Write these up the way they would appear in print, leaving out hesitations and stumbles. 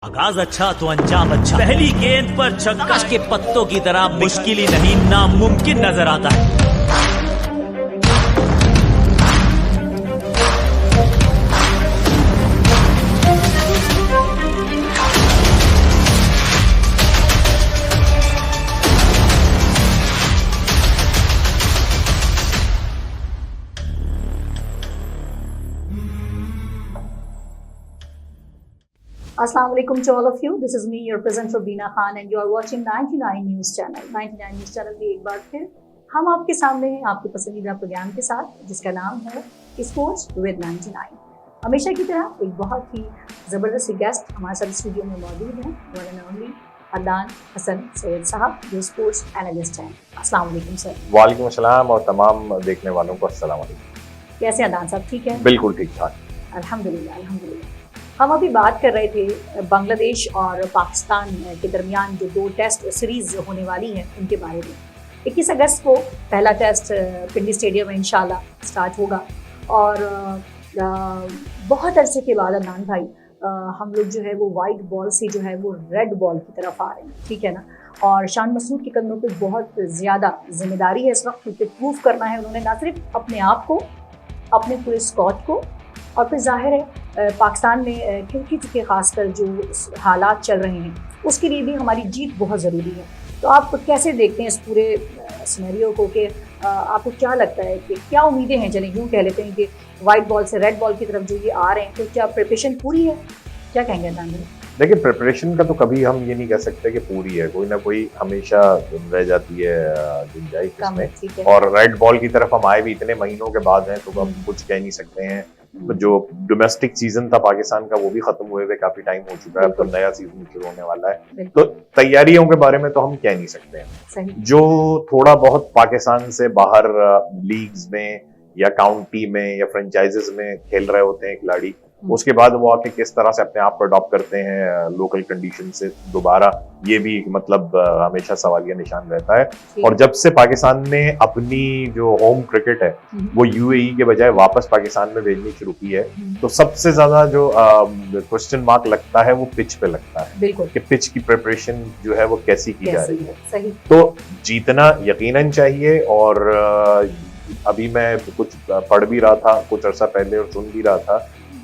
आगाज अच्छा तो अंजाम अच्छा। पहली गेंद पर छक्का के पत्तों की तरह मुश्किल ही नहीं नामुमकिन नजर आता है। Assalamu alaikum to all of you. This is me, your presenter Beena Khan, and you are watching 99 News Channel. 99 News Channel में एक बार फिर हम आपके सामने हैं आपके पसंदीदा प्रोग्राम के साथ, जिसका नाम है स्पोर्ट्स विद 99। हमेशा की तरह एक बहुत ही ज़बरदस्त गेस्ट हमारे साथ स्टूडियो में मौजूद हैं, one and only Adnan Hasan Syed साहब, जो स्पोर्ट्स एनालिस्ट हैं। अस्सलाम वालेकुम सर। वालेकुम अस्सलाम और तमाम देखने वालों को अस्सलाम वालेकुम। कैसे अदनान साहब, ठीक है? बिल्कुल ठीक ठाक, अल्हम्दुलिल्लाह अल्हम्दुलिल्लाह। हम अभी बात कर रहे थे बांग्लादेश और पाकिस्तान के दरमियान जो 2 टेस्ट सीरीज़ होने वाली हैं उनके बारे में। 21 अगस्त को पहला टेस्ट पिंडी स्टेडियम में इंशाल्लाह स्टार्ट होगा और बहुत अरसे के बाद अदनान भाई हम लोग जो है वो वाइट बॉल से जो है वो रेड बॉल की तरफ आ रहे हैं, ठीक है ना। और शान मसूद के कदमों पे बहुत ज़्यादा जिम्मेदारी है इस वक्त, क्योंकि प्रूव करना है उन्होंने ना सिर्फ अपने आप को, अपने पूरे स्क्वाड को, और फिर जाहिर है पाकिस्तान में क्योंकि चूँकि ख़ासकर जो हालात चल रहे हैं उसके लिए भी हमारी जीत बहुत ज़रूरी है। तो आप कैसे देखते हैं इस पूरे सिनेरियो को कि आपको क्या लगता है कि क्या उम्मीदें हैं? चलें यूँ कह लेते हैं कि वाइट बॉल से रेड बॉल की तरफ जो ये आ रहे हैं, तो क्या प्रिपरेशन पूरी है? क्या कहेंगे अदनान भाई? देखिए प्रिपरेशन का तो कभी हम ये नहीं कह सकते कि पूरी है, कोई ना कोई हमेशा रह जाती है गुंजाइश इसमें। और रेड बॉल की तरफ हम आए भी इतने महीनों के बाद हैं तो हम कुछ कह नहीं सकते हैं। जो डोमेस्टिक सीजन था पाकिस्तान का वो भी खत्म हुए हुए काफी टाइम हो चुका है, अब तो नया सीजन शुरू होने वाला है, तो तैयारियों के बारे में तो हम कह नहीं सकते हैं। जो थोड़ा बहुत पाकिस्तान से बाहर लीग्स में या काउंटी में या फ्रेंचाइजेस में खेल रहे होते हैं खिलाड़ी, उसके बाद वो आके किस तरह से अपने आप को अडॉप्ट करते हैं लोकल कंडीशन से दोबारा, ये भी मतलब हमेशा सवालिया निशान रहता है। और जब से पाकिस्तान ने अपनी जो होम क्रिकेट है वो यूएई के बजाय वापस पाकिस्तान में भेजनी शुरू की है, तो सबसे ज्यादा जो क्वेश्चन मार्क लगता है वो पिच पे लगता है कि पिच की प्रिपरेशन जो है वो कैसी की जा रही है। तो जीतना यकीनन चाहिए। और अभी मैं कुछ पढ़ भी रहा था कुछ अर्सा पहले और सुन भी रहा था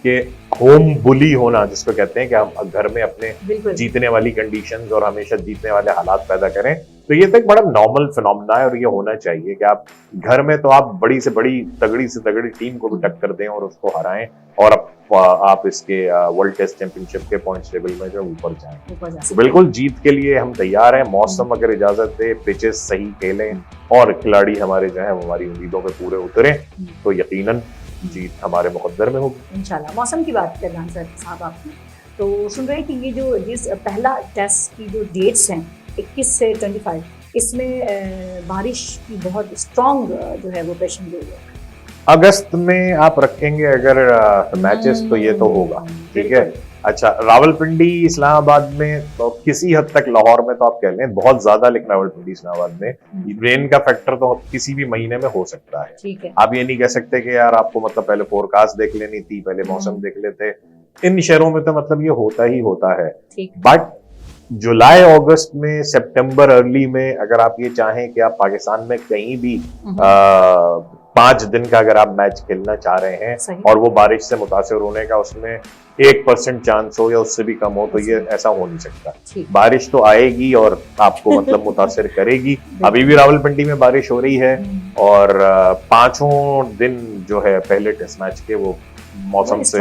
कि होम बुली होना जिसको कहते हैं कि हम घर में अपने जीतने वाली कंडीशंस और हमेशा जीतने वाले हालात पैदा करें, तो ये तो एक बड़ा नॉर्मल फिनोमेना है और ये होना चाहिए कि आप घर में तो आप बड़ी से बड़ी तगड़ी से तगड़ी टीम को भी टक्कर दें और उसको हराएं और आप इसके वर्ल्ड टेस्ट चैंपियनशिप के पॉइंट्स टेबल में जो ऊपर जाएं। तो बिल्कुल जीत के लिए हम तैयार हैं, मौसम अगर इजाजत दे, पिचेस सही खेलें और खिलाड़ी हमारे जो है हमारी उम्मीदों पे पूरे उतरे तो यकीनन जीत हमारे मुकद्दर में होगी इंशाल्लाह। मौसम की बात कर रहे हैं साहब आपने, तो सुन रहे हैं कि ये जो जिस पहला टेस्ट की जो डेट्स हैं 21 से 25, इसमें बारिश की बहुत स्ट्रॉन्ग जो है वो पेशन गोई है। अगस्त में आप रखेंगे अगर मैचेस तो ये तो होगा, ठीक है। अच्छा, रावलपिंडी इस्लामाबाद में तो किसी हद तक, लाहौर में तो आप कह लें बहुत ज्यादा, लेकिन रावलपिंडी इस्लामाबाद में रेन का फैक्टर तो किसी भी महीने में हो सकता है, ठीक है। आप ये नहीं कह सकते कि यार आपको मतलब पहले फोरकास्ट देख लेनी थी, पहले मौसम देख लेते। इन शहरों में तो मतलब ये होता ही होता है। बट जुलाई अगस्त में, सितंबर अर्ली में अगर आप ये चाहें कि आप पाकिस्तान में कहीं भी 5 दिन का अगर आप मैच खेलना चाह रहे हैं और वो बारिश से मुतासिर होने का उसमें 1% चांस हो या उससे भी कम हो, तो ये ऐसा हो नहीं सकता। बारिश तो आएगी और आपको मतलब मुतासिर करेगी। अभी भी रावलपिंडी में बारिश हो रही है और 5 दिन जो है पहले टेस्ट मैच के वो मौसम से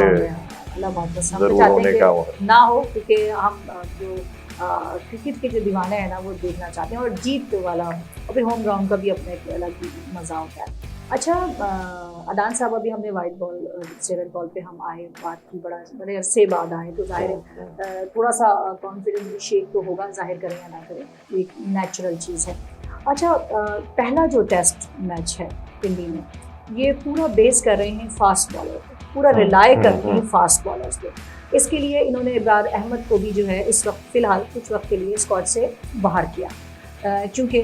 जरूर होने का ना हो, क्योंकि हम जो क्रिकेट के जो दीवाने हैं ना वो देखना चाहते हैं और जीत वाला और फिर होम ग्राउंड का भी अपने एक अलग मजा होता है। अच्छा अदनान साहब, अभी हमने वाइट बॉल से रेड बॉल पे हम आए, बात की बड़े अरसे बाद आए, तो जाहिर है थोड़ा सा कॉन्फिडेंस शेक तो होगा, जाहिर करें या ना करें, एक नेचुरल चीज़ है। अच्छा पहला जो टेस्ट मैच है पिंडी में, ये पूरा बेस कर रहे हैं फास्ट बॉलर पे, पूरा रिलाय कर रहे हैं फास्ट बॉलर्स पे। इसके लिए इन्होंने इब्रार अहमद को भी जो है इस वक्त फ़िलहाल कुछ वक्त के लिए स्क्वाड से बाहर किया, क्योंकि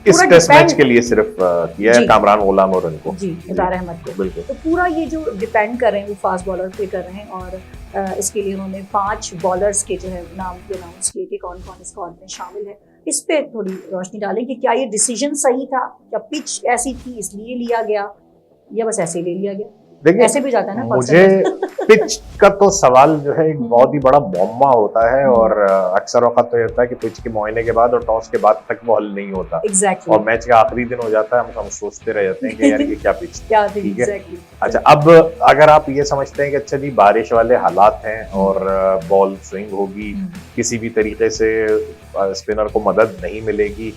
इस टेस्ट मैच के लिए सिर्फ किया है कामरान गुलाम और उनको जी निसार अहमद को। बिल्कुल। तो पूरा ये जो डिपेंड कर रहे हैं वो फास्ट बॉलर पे कर रहे हैं और इसके लिए उन्होंने 5 बॉलर्स के जो है नाम अनाउंस किए कि कौन कौन स्क्वाड में शामिल है। इस पे थोड़ी रोशनी डालें कि क्या ये डिसीजन सही था, क्या पिच ऐसी थी इसलिए लिया गया या बस ऐसे ही ले लिया गया? देखिए ऐसे भी जाता है ना, मुझे पिच का तो सवाल जो है एक बहुत ही बड़ा मुअम्मा होता है और अक्सर वक्त तो होता है कि पिच के मुआयने के बाद और टॉस के बाद तक वो हल नहीं होता। Exactly. और मैच का आखिरी दिन हो जाता है, हम सोचते रह जाते हैं कि यार ये क्या पिच क्या थी। ठीक है। Exactly. अच्छा, अब अगर आप ये समझते हैं कि अच्छा जी बारिश वाले हालात हैं और बॉल स्विंग होगी, किसी भी तरीके से स्पिनर को मदद नहीं मिलेगी,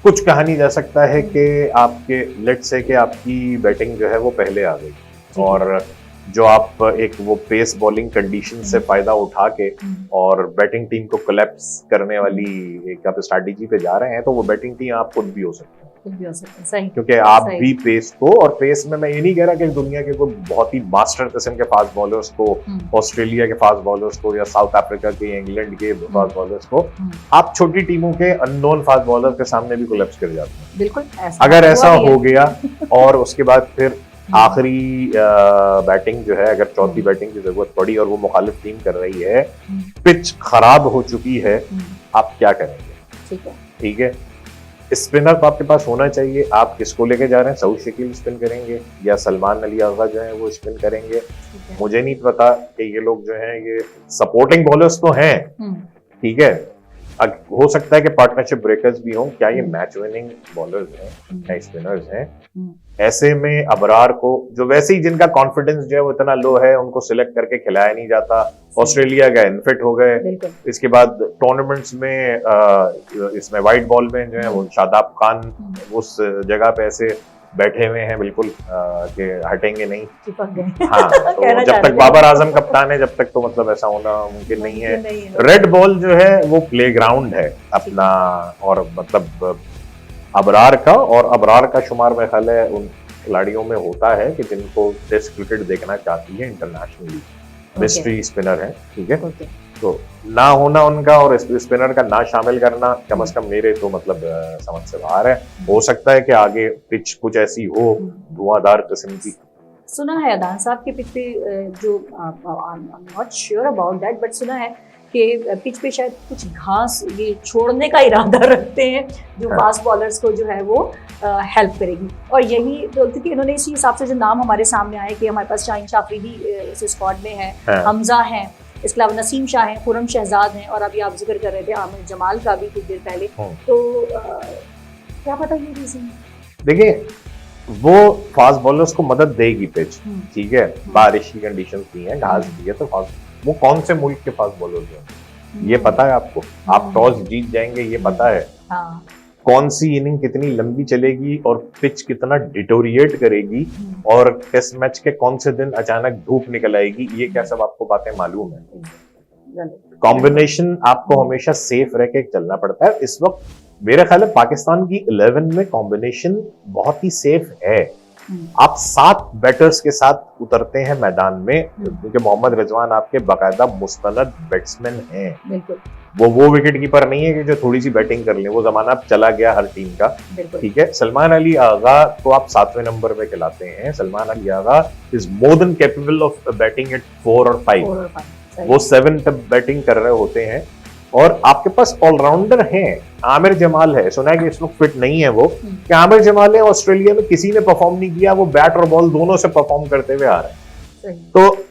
कुछ कहा नहीं जा सकता है कि आपके लेट से कि आपकी बैटिंग जो है वो पहले आ गई और जो आप एक वो पेस बॉलिंग कंडीशन से फायदा उठा के और बैटिंग टीम को कोलैप्स करने वाली एक आप स्ट्रैटेजी पे जा रहे हैं, तो वो बैटिंग टीम आप खुद भी हो सकते हैं। सही। क्योंकि आप भी पेस को, और पेस में मैं ये नहीं कह रहा कि दुनिया के कोई बहुत ही मास्टर किस्म के फास्ट बॉलर्स को, ऑस्ट्रेलिया के फास्ट बॉलर्स को या साउथ अफ्रीका के, इंग्लैंड के फास्ट बॉलर्स को, आप छोटी टीमों के अननोन फास्ट बॉलर के सामने भी कोलैप्स कर जाते हैं। बिल्कुल अगर ऐसा हो गया और उसके बाद फिर आखिरी बैटिंग जो है, अगर चौथी बैटिंग की जरूरत पड़ी और वो मुखालिफ टीम कर रही है, पिच खराब हो चुकी है, आप क्या करेंगे? ठीक है, स्पिनर तो आपके पास होना चाहिए। आप किसको लेके जा रहे हैं? सऊद शकील स्पिन करेंगे या सलमान अली आगा जो है वो स्पिन करेंगे? मुझे नहीं पता कि ये लोग जो हैं ये सपोर्टिंग बॉलर्स तो हैं, ठीक है, हो सकता है कि पार्टनरशिप ब्रेकर्स भी हों। क्या ये मैच विनिंग बॉलर्स हैं या स्पिनर्स हैं? ऐसे में अबरार को, जो वैसे ही जिनका कॉन्फिडेंस जो है वो इतना लो है, उनको सिलेक्ट करके खिलाया नहीं जाता। ऑस्ट्रेलिया गए, इनफिट हो गए। इसके बाद टूर्नामेंट्स में इसमें व्हाइट बॉल में जो है वो शादाब खान उस जगह पे ऐसे बैठे हुए हैं बिल्कुल कि हटेंगे नहीं। हाँ, तो जब तक बाबर आजम कप्तान है जब तक तो मतलब ऐसा होना मुमकिन नहीं है। रेड बॉल जो है वो प्लेग्राउंड है अपना, और मतलब अबरार का शुमार मेरे ख्याल है उन खिलाड़ियों में होता है कि जिनको टेस्ट क्रिकेट देखना चाहती है इंटरनेशनली, मिस्ट्री स्पिनर है, ठीक है। तो ना होना उनका और स्पिनर का ना शामिल करना कम से कम मेरे तो मतलब समझ से बाहर है। हो सकता है कि आगे पिच कुछ ऐसी हो धुआंधार किस्म की। सुना है अदान साहब के पिच पे जो not sure about that, but सुना है कि पिच पे शायद कुछ घास ये छोड़ने का इरादा रखते हैं जो फास्ट बॉलर्स को जो है वो हेल्प करेगी। और यही तो, क्योंकि इन्होंने इसी हिसाब से जो नाम हमारे सामने आए कि हमारे पास शाहीन शाफरी इस स्क्वाड में है, हमजा हैं, इसके अलावा नसीम शाह हैं, खुरम शहजाद हैं, और अभी आप जिक्र कर रहे थे आमिर जमाल का भी कुछ देर पहले। तो क्या पता ये रीजन? देखिए, वो फास्ट बॉलर्स को मदद देगी पिच, ठीक है, बारिश की कंडीशंस भी हैं, घास भी है, तो वो कौन से मुल्क के फास्ट बॉलर्स हैं ये पता है आपको। आप टॉस जीत जाएंगे ये पता है। कौन सी इनिंग कितनी लंबी चलेगी और पिच कितना डिटोरिएट करेगी और टेस्ट मैच के कौन से दिन अचानक धूप निकल आएगी, ये क्या सब आपको बातें मालूम है। कॉम्बिनेशन आपको हमेशा सेफ रह के चलना पड़ता है। इस वक्त मेरे ख्याल है पाकिस्तान की 11 में कॉम्बिनेशन बहुत ही सेफ है। आप 7 बैटर्स के साथ उतरते हैं मैदान में, क्योंकि मोहम्मद रिजवान आपके बाकायदा मुस्तनद बैट्समैन हैं। वो विकेट कीपर नहीं है कि जो थोड़ी सी बैटिंग कर ले, वो जमाना अब चला गया हर टीम का, ठीक है। सलमान अली आगा को आप 7वें नंबर पे खिलाते हैं। Salman Ali Agha is more than capable of batting at 4 और 5। वो 7 तक बैटिंग कर रहे होते हैं और आपके पास ऑलराउंडर हैं। आमिर जमाल है, सुना है कि इस वक्त फिट नहीं है वो, कि आमिर जमाल है ऑस्ट्रेलिया में किसी ने परफॉर्म नहीं किया, वो बैट और बॉल दोनों से परफॉर्म करते हुए आ रहे हैं। तो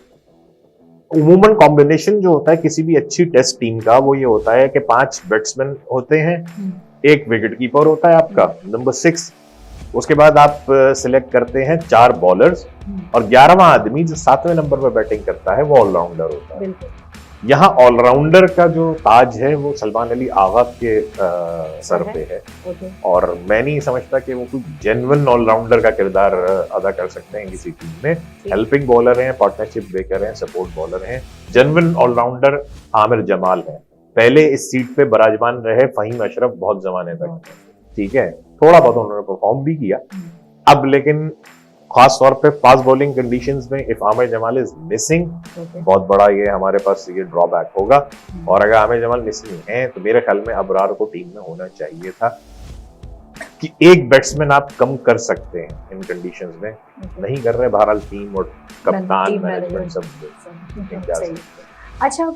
उमूमन कॉम्बिनेशन जो होता है किसी भी अच्छी टेस्ट टीम का वो ये होता है कि 5 बैट्समैन होते हैं, एक विकेट कीपर होता है आपका नंबर 6, उसके बाद आप सिलेक्ट करते हैं 4 बॉलर्स और 11वां आदमी जो 7वें नंबर पर बैटिंग करता है वो ऑलराउंडर होता है। यहाँ ऑलराउंडर का जो ताज है वो सलमान अली आगा के सर पे है। और मैं नहीं समझता कि वो कोई जेन्युइन ऑलराउंडर का किरदार अदा कर सकते हैं किसी टीम में। हेल्पिंग बॉलर हैं, पार्टनरशिप ब्रेकर हैं, सपोर्ट बॉलर हैं। जेन्युइन ऑलराउंडर आमिर जमाल है। पहले इस सीट पे बराजमान रहे फहीम अशरफ बहुत जमाने तक, ठीक है, थोड़ा बहुत उन्होंने परफॉर्म भी किया। अब लेकिन खास तौर पे फास्ट बॉलिंग कंडीशंस में if Aamir Jamal is missing, बहुत बड़ा ये हमारे पास ये ड्रॉबैक होगा। और अगर आमिर जमाल मिसिंग है तो मेरे ख्याल में अबरार को टीम में होना चाहिए था। कि एक बैट्समैन आप कम कर सकते हैं इन कंडीशंस में, नहीं कर रहे। बहरहाल टीम और कप्तान मैनेजमेंट सब। अच्छा,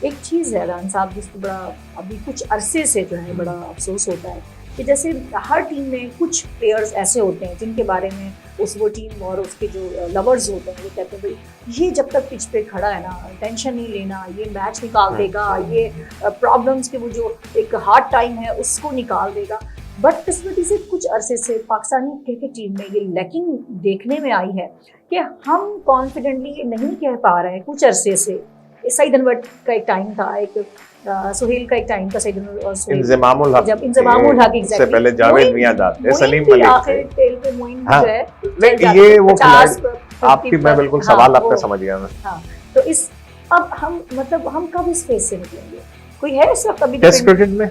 एक चीज़ है रान साहब जिसको बड़ा अभी कुछ अरसे से जो है बड़ा अफसोस होता है कि जैसे हर टीम में कुछ प्लेयर्स ऐसे होते हैं जिनके बारे में वो टीम और उसके जो लवर्स होते हैं वो कहते हैं भाई ये जब तक पिच पे खड़ा है ना टेंशन नहीं लेना, ये मैच निकाल देगा, ये प्रॉब्लम्स के वो जो एक हार्ड टाइम है उसको निकाल देगा। बदकिस्मती से कुछ अरसे से पाकिस्तानी क्रिकेट टीम में ये लैकिंग देखने में आई है कि हम कॉन्फिडेंटली ये नहीं कह पा रहे हैं कुछ अरसे से। सईद अनवर का एक टाइम था, एक सुहेल का एक टाइम था, सईद अनवर और सुहेल, इंज़मामुल हक, जब इंज़मामुल हक से पहले जावेद मियां थे, सलीम मलिक आखिर टेल पे मोइन जो है नहीं, ये वो आपकी मैं बिल्कुल सवाल आपका समझ गया मैं। हाँ, तो इस अब हम मतलब हम कब इस फेज से निकलेंगे? कोई है इस वक्त अभी टेस्ट क्रिकेट में?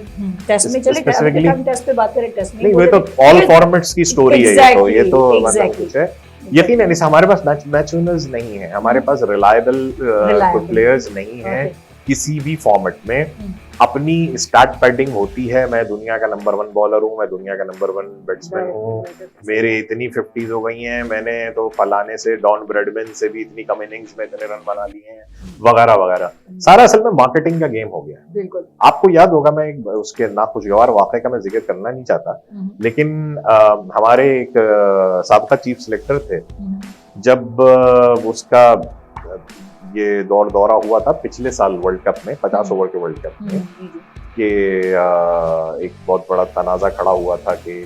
टेस्ट में चले, टेस्ट पे बात करें, टेस्ट में नहीं, वो तो ऑल फॉर्मेट्स की स्टोरी है, तो ये तो मतलब कुछ है यकीन है। हमारे पास मैच विनर्स नहीं है, हमारे पास रिलायबल प्लेयर्स नहीं है किसी भी फॉर्मेट में। अपनी स्टार्ट पैडिंग होती है, मैं दुनिया का नंबर 1 बॉलर हूँ, मैं दुनिया का नंबर 1 बैट्समैन हूँ, मेरे इतनी 50s हो गई हैं, मैंने तो फलाने से डॉन ब्रैडमैन से भी इतनी कम इनिंग्स में इतने रन बना लिए हैं, वगैरह वगैरह। सारा असल में मार्केटिंग का गेम हो गया। बिल्कुल। आपको याद होगा, मैं उसके नाखुशगवार वाक़े का मैं जिक्र करना नहीं चाहता, लेकिन हमारे एक साबका चीफ सिलेक्टर थे, जब उसका ये दौरा हुआ था पिछले साल वर्ल्ड कप में, 50 ओवर के वर्ल्ड कप में, कि एक बहुत बड़ा तनाजा खड़ा हुआ था कि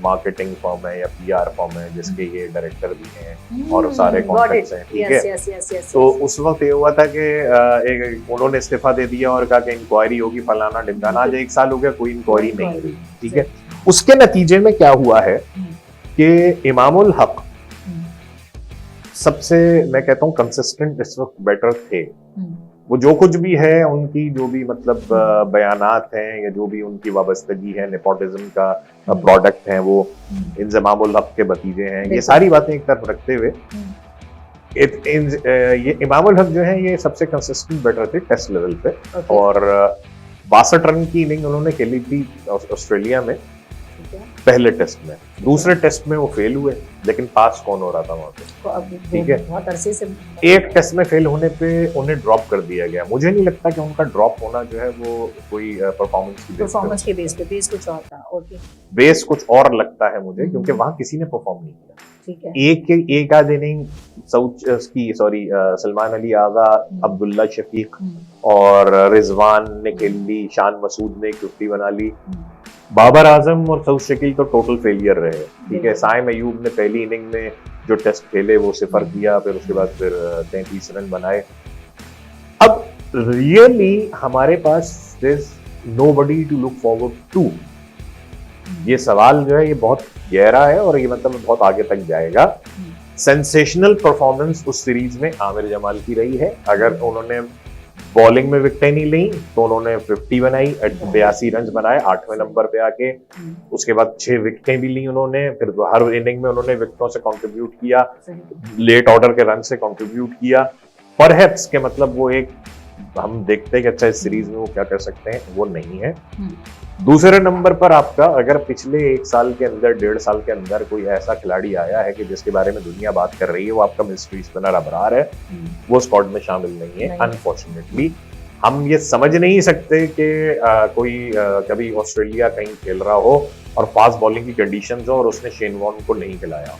मार्केटिंग फर्म है या पीआर फर्म है जिसके ये डायरेक्टर भी हैं और सारे कॉन्ट्रैक्ट्स हैं, ठीक है। तो उस वक्त ये हुआ था कि उन्होंने इस्तीफा दे दिया और कहा कि इंक्वायरी होगी, फलाना ढिमकाना। आज 1 साल हो गया, कोई इंक्वायरी नहीं हुई, ठीक है। उसके नतीजे में क्या हुआ है कि इमामुल हक सबसे, मैं कहता हूँ, कंसिस्टेंट इस वक्त बैटर थे। वो जो कुछ भी है, उनकी जो भी मतलब बयानात हैं या जो भी उनकी वाबस्तगी है, नेपोटिज्म का प्रोडक्ट है, वो इंज़मामुल हक के भतीजे हैं, ये सारी बातें एक तरफ रखते हुए ये इमामुल हक जो है ये सबसे कंसिस्टेंट बैटर थे टेस्ट लेवल पे। और 62 रन की इनिंग उन्होंने खेली थी ऑस्ट्रेलिया में पहले टेस्ट में। दूसरे टेस्ट में वो फेल हुए, लेकिन पास कौन हो रहा था वहां पे, ठीक है। बहुत अरसे से एक टेस्ट में फेल होने पे उन्हें ड्रॉप कर दिया गया। मुझे नहीं लगता कि उनका ड्रॉप होना जो है वो कोई परफॉर्मेंस के बेस पे, बेस कुछ और था। ओके, बेस कुछ और लगता है मुझे, क्योंकि वहां किसी ने परफॉर्म नहीं किया, ठीक है। एक आध इनिंग सलमान अली आगा, अब्दुल्ला शफीक और रिजवान ने खेल ली, शान मसूद ने 50 बना ली। बाबर आजम और सऊद शकील तो टोटल फेलियर रहे, ठीक है। साइम अयूब ने पहली इनिंग में जो टेस्ट खेले वो 0 किया, फिर उसके बाद फिर 33 रन बनाए। अब रियली हमारे पास nobody to look forward to. ये सवाल जो है ये बहुत गहरा है और ये मतलब बहुत आगे तक जाएगा। सेंसेशनल परफॉर्मेंस उस सीरीज में आमिर जमाल की रही है। अगर उन्होंने बॉलिंग में विकेटें नहीं ली तो उन्होंने 50 बनाई, 82 रन बनाए 8वें नंबर पे आके। उसके बाद 6 विकेटें भी ली उन्होंने, फिर हर इनिंग में उन्होंने विकेटों से कंट्रीब्यूट किया, लेट ऑर्डर के रन से कंट्रीब्यूट किया। परहैप्स के मतलब वो एक हम देखते हैं कि अच्छा इस सीरीज में वो क्या कर सकते हैं, वो नहीं है। दूसरे नंबर पर आपका अगर पिछले 1 साल के अंदर, 1.5 साल के अंदर कोई ऐसा खिलाड़ी आया है कि जिसके बारे में दुनिया बात कर रही है, वो आपका मिस्ट्री स्पिनर अबरार है, वो स्क्वाड में शामिल नहीं है। अनफॉर्चुनेटली हम ये समझ नहीं सकते कि कोई कभी ऑस्ट्रेलिया कहीं खेल रहा हो और फास्ट बॉलिंग की कंडीशंस हो और उसने शेन वॉर्न को नहीं खिलाया।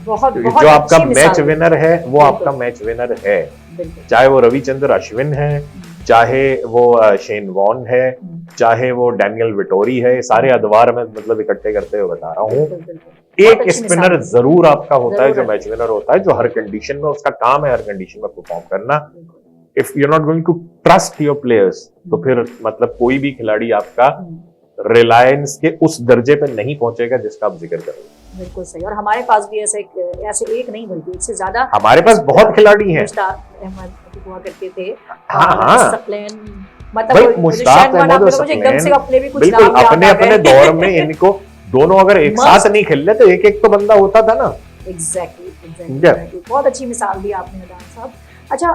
बहुत जो आपका मैच विनर है वो आपका मैच विनर है, चाहे वो रविचंद्र अश्विन है, चाहे वो शेन वॉर्न है, चाहे वो डैनियल विटोरी है। सारे अदवार में मतलब इकट्ठे करते हुए बता रहा हूँ। एक स्पिनर जरूर आपका होता है जो मैच विनर होता है, जो हर कंडीशन में उसका काम है हर कंडीशन में परफॉर्म करना। If you are not going to trust your players, तो फिर मतलब कोई भी खिलाड़ी आपका रिलायंस के उस दर्जे पे नहीं पहुंचेगा जिसका आप जिक्र कर रहे हैं। बिल्कुल सही। और हमारे पास भी ऐसे एक नहीं बल्कि इससे ज्यादा हमारे पास बहुत खिलाड़ी हैं। हुआ करते थे, मतलब मुश्ताक अहमद और बिल्कुल अपने अपने दौर में इनको दोनों अगर एक साथ नहीं खेल रहे तो एक एक तो बंदा होता था ना। एग्जैक्टली बहुत अच्छी मिसाल दी आपने अदान साहब। अच्छा,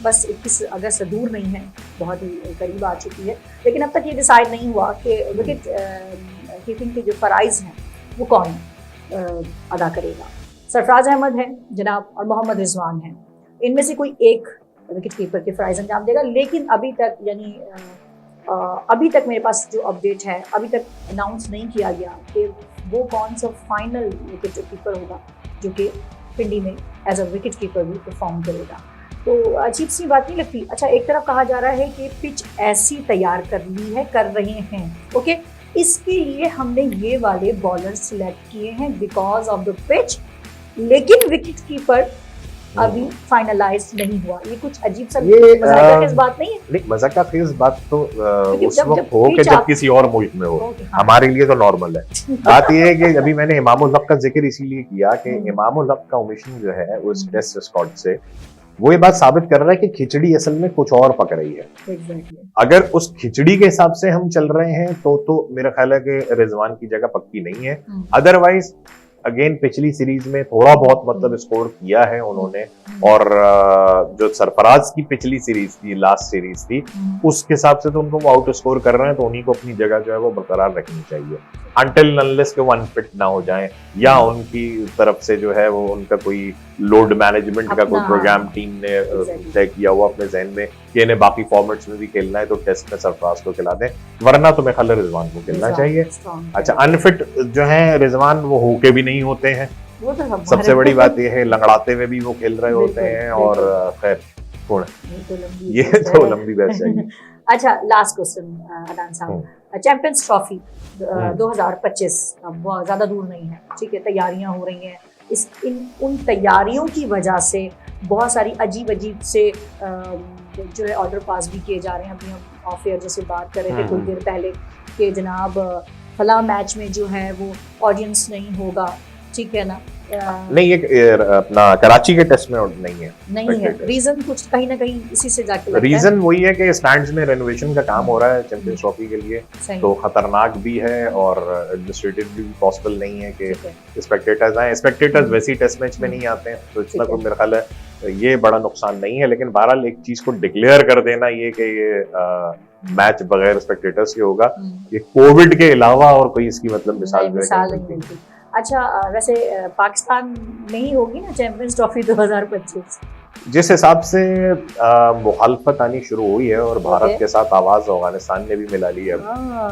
बस 21 अगस्त दूर नहीं है, बहुत ही करीब आ चुकी है, लेकिन अब तक ये डिसाइड नहीं हुआ कि विकेट कीपिंग के जो फराइज हैं वो कौन अदा करेगा। सरफराज अहमद है जनाब और मोहम्मद रिजवान हैं, इनमें से कोई एक विकेट कीपर के फराइज अंजाम देगा। लेकिन अभी तक अभी तक मेरे पास जो अपडेट है, अभी तक अनाउंस नहीं किया गया कि वो कौन सा फाइनल विकेट कीपर होगा जो कि पिंडी में एज अ विकेट कीपर भी परफॉर्म करेगा। तो अजीब सी बात नहीं लगती। अच्छा, एक तरफ कहा जा रहा है कि पिच ऐसी तैयार कर रहे हैं, ओके, इसके लिए हमने ये वाले बॉलर सिलेक्ट किए हैं बिकॉज ऑफ द पिच, लेकिन विकेट कीपर अभी फाइनलाइज नहीं हुआ। ये कुछ अजीब सा मजाक का खेज बात नहीं है। नहीं, मजाक का खेज बात तो उस वक्त हो कि जब किसी और मुल्क में हो, हमारे लिए तो नॉर्मल है। बात ये है कि अभी मैंने इमामुल हक का जिक्र इसीलिए किया कि इमामुल हक का ओमिशन जो है उस टेस्ट स्क्वाड से, वो ये बात साबित कर रहा है कि खिचड़ी असल में कुछ और पक रही है। अगर उस खिचड़ी के हिसाब से हम चल रहे हैं तो मेरा ख्याल है कि रिजवान की जगह पक्की नहीं है। अदरवाइज अगेन पिछली सीरीज में थोड़ा बहुत मतलब स्कोर किया है उन्होंने, और जो सरफराज की पिछली सीरीज थी, लास्ट सीरीज थी, उसके हिसाब से तो उनको वो आउट स्कोर कर रहे हैं, तो उन्हीं को अपनी जगह जो है वो बरकरार रखनी चाहिए अनटिल अनलेस के वो अनफिट ना हो जाए, या उनकी तरफ से जो है वो उनका कोई लोड मैनेजमेंट का कोई प्रोग्राम टीम ने तय किया हुआ अपने जहन में कि इन्हें बाकी फॉर्मेट्स में भी खेलना है तो टेस्ट में सरफराज को खिला दें, वरना तो मेरे ख्याल रिजवान को खेलना चाहिए। अच्छा, अनफिट जो है रिजवान वो होके भी नहीं होते हैं, वो तो सबसे बड़ी बात यह है, लंगड़ाते हुए भी वो खेल रहे होते हैं, और खैर ये तो लंबी बहस है। अच्छा, लास्ट क्वेश्चन अदान साहब, चैंपियंस ट्रॉफी 2025 बहुत ज्यादा दूर नहीं है, ठीक है, तैयारियां हो रही हैं, उन तैयारियों की वजह से बहुत सारी अजीब से जो है ऑर्डर पास भी किए जा रहे हैं। अभी हम ऑफ एयर जैसे बात कर रहे थे कुछ देर पहले कि जनाब फला मैच में जो है वो ऑडियंस नहीं होगा, ठीक है ना, नहीं, एक अपना कराची के टेस्ट में नहीं है। रीजन कुछ कहीं ना कहीं इसी से जाके लगता है। रीजन वही है कि स्टैंड्स में रेनोवेशन का काम हो रहा है चैंपियंस ट्रॉफी के लिए, तो खतरनाक भी है और एडमिनिस्ट्रेटिवली भी पॉसिबल नहीं है कि स्पेक्टेटर्स आए। स्पेक्टेटर्स वैसे ही टेस्ट मैच में नहीं आते हैं, तो इतना कोई मेरा ख्याल है ये बड़ा नुकसान नहीं है। लेकिन बहरहाल एक चीज को डिक्लेयर कर देना ये कि ये मैच बगैर स्पेक्टेटर्स के होगा, ये कोविड के अलावा और कोई इसकी मतलब मिसाल नहीं। अच्छा, वैसे पाकिस्तान में ही होगी ना चैंपियंस ट्रॉफी 2025? जिस हिसाब से मुखालफत आनी शुरू हुई है और भारत के साथ आवाज अफगानिस्तान ने भी मिला ली है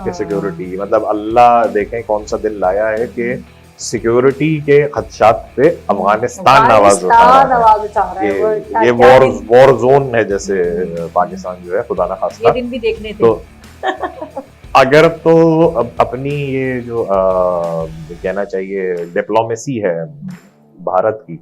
कि सिक्योरिटी, मतलब अल्लाह देखें कौन सा दिन लाया है कि सिक्योरिटी के खदशात पे अफगानिस्तान आवाज उठा रहा है। ये वॉर जोन है जैसे पाकिस्तान जो है, खुदा ना खास्ता, ये दिन भी देखने थे। तो अगर तो अपनी ये जो कहना चाहिए डिप्लोमेसी है भारत की,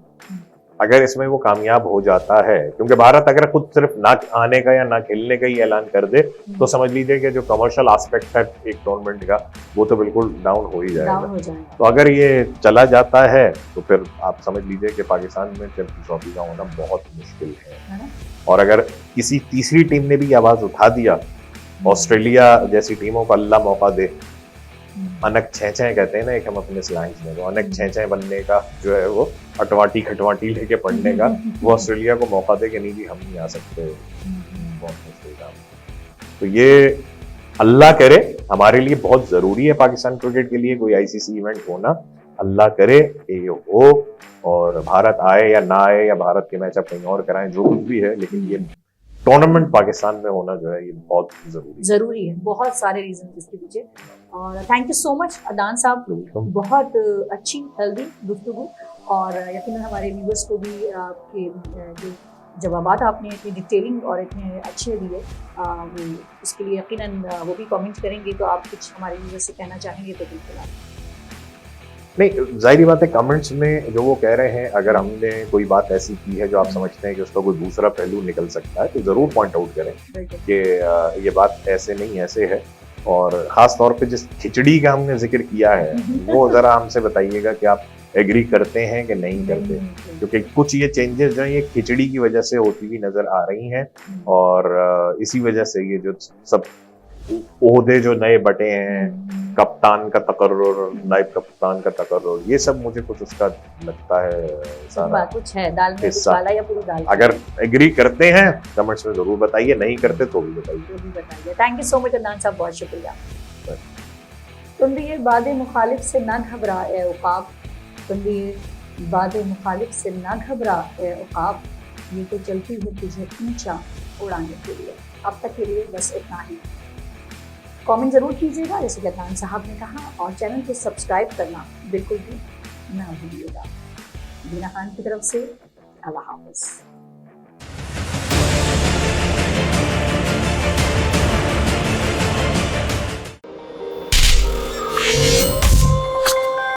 अगर इसमें वो कामयाब हो जाता है, क्योंकि भारत अगर खुद सिर्फ ना आने का या ना खेलने का ही ऐलान कर दे तो समझ लीजिए कि जो कमर्शियल एस्पेक्ट है एक टूर्नामेंट का वो तो बिल्कुल डाउन हो ही जाएगा। तो अगर ये चला जाता है तो फिर आप समझ लीजिए कि पाकिस्तान में चैंपियंस ट्रॉफी का होना बहुत मुश्किल है। और अगर किसी तीसरी टीम ने भी आवाज उठा दिया, ऑस्ट्रेलिया जैसी टीमों को अल्लाह मौका दे, अनक छेंचे कहते हैं ना एक हम अपने स्लैंग्स में, तो अनक छेंचे बनने का जो है वो अटवाटी खटवाटी लेके पढ़ने का, वो ऑस्ट्रेलिया को मौका दे कि नहीं भी हम नहीं आ सकते, बहुत मुश्किल काम। तो ये अल्लाह करे, हमारे लिए बहुत जरूरी है पाकिस्तान क्रिकेट के लिए कोई आईसीसी इवेंट होना, अल्लाह करे कि ये हो और भारत आए या ना आए या भारत के मैच आप कहीं और कराएं, जो कुछ भी है, लेकिन ये टूर्नामेंट पाकिस्तान में होना जो है ये बहुत जरूरी है। बहुत सारे रीजन इसके पीछे। और थैंक यू सो मच अदान साहब, बहुत अच्छी हेल्दी गुफ्तगू, और यकीनन हमारे व्यूअर्स को भी आपके जो जवाबात आपने इतनी डिटेलिंग और इतने अच्छे दिए, वो इसके लिए यकीनन वो भी कमेंट करेंगे। तो आप कुछ हमारे व्यूअर्स से कहना चाहेंगे तो बिल्कुल आप। नहीं, जाहिर बात है कमेंट्स में जो वो कह रहे हैं, अगर हमने कोई बात ऐसी की है जो आप समझते हैं कि उसका कोई दूसरा पहलू निकल सकता है तो जरूर पॉइंट आउट करें कि ये बात ऐसे नहीं ऐसे है। और खास तौर पे जिस खिचड़ी का हमने जिक्र किया है वो जरा हमसे बताइएगा कि आप एग्री करते हैं कि नहीं करते, क्योंकि कुछ ये चेंजेस जो है ये खिचड़ी की वजह से होती हुई नजर आ रही हैं, और इसी वजह से ये जो सब ओहदे जो नए बटे हैं, कप्तान का तकर्रुर, नायब कप्तान का तकर्रुर, ये सब मुझे कुछ उसका लगता है सारा कुछ है दाल में कुछ काला या पूरी दाल। अगर एग्री करते हैं कमेंट्स में जरूर बताइए, नहीं करते तो भी बताइए। Thank you so much Adnan साहब, बहुत शुक्रिया। तुंदिए बादे मुखालिफ से ना घबरा ए उकाब, तुंदिए बादे मुखालिफ से ना घबरा ए उकाब, ये तो चलती है तुझे ऊंचा उड़ाने के लिए। अब तक के लिए बस इतना ही। कमेंट ज़रूर कीजिएगा जैसे कि अदनान साहब ने कहा, और चैनल को सब्सक्राइब करना बिल्कुल भी ना भूलिएगा। दीना खान की तरफ से अल्लाह हाफ़िज़।